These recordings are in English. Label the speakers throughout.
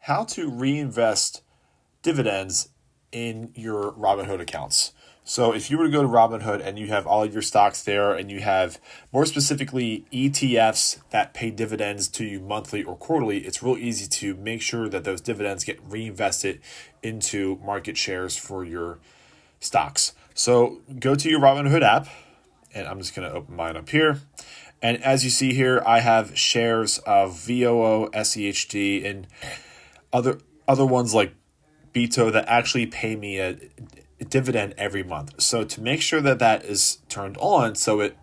Speaker 1: how to reinvest dividends in your Robinhood accounts. So if you were to go to Robinhood and you have all of your stocks there and you have more specifically ETFs that pay dividends to you monthly or quarterly, it's real easy to make sure that those dividends get reinvested into market shares for your stocks. So go to your Robinhood app, and I'm just going to open mine up here. And as you see here, I have shares of VOO, SEHD, and other ones like Beto that actually pay me a dividend every month. So to make sure that that is turned on so it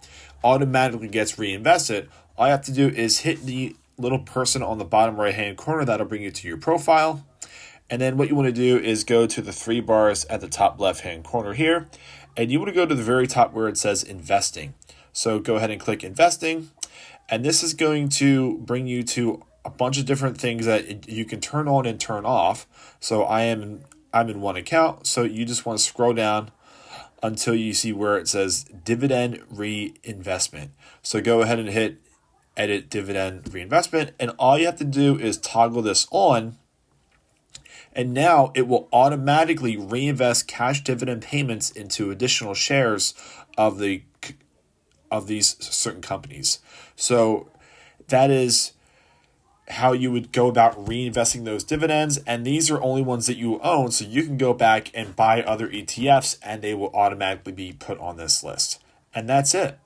Speaker 1: automatically gets reinvested, all you have to do is hit the little person on the bottom right hand corner. That'll bring you to your profile. And then what you want to do is go to the three bars at the top left hand corner here. And you want to go to the very top where it says investing. So go ahead and click investing. And this is going to bring you to a bunch of different things that you can turn on and turn off. So I'm in one account. So you just want to scroll down until you see where it says dividend reinvestment. So go ahead and hit edit dividend reinvestment. And all you have to do is toggle this on. And now it will automatically reinvest cash dividend payments into additional shares of these certain companies. So that is how you would go about reinvesting those dividends. And these are only ones that you own. So you can go back and buy other ETFs and they will automatically be put on this list. And that's it.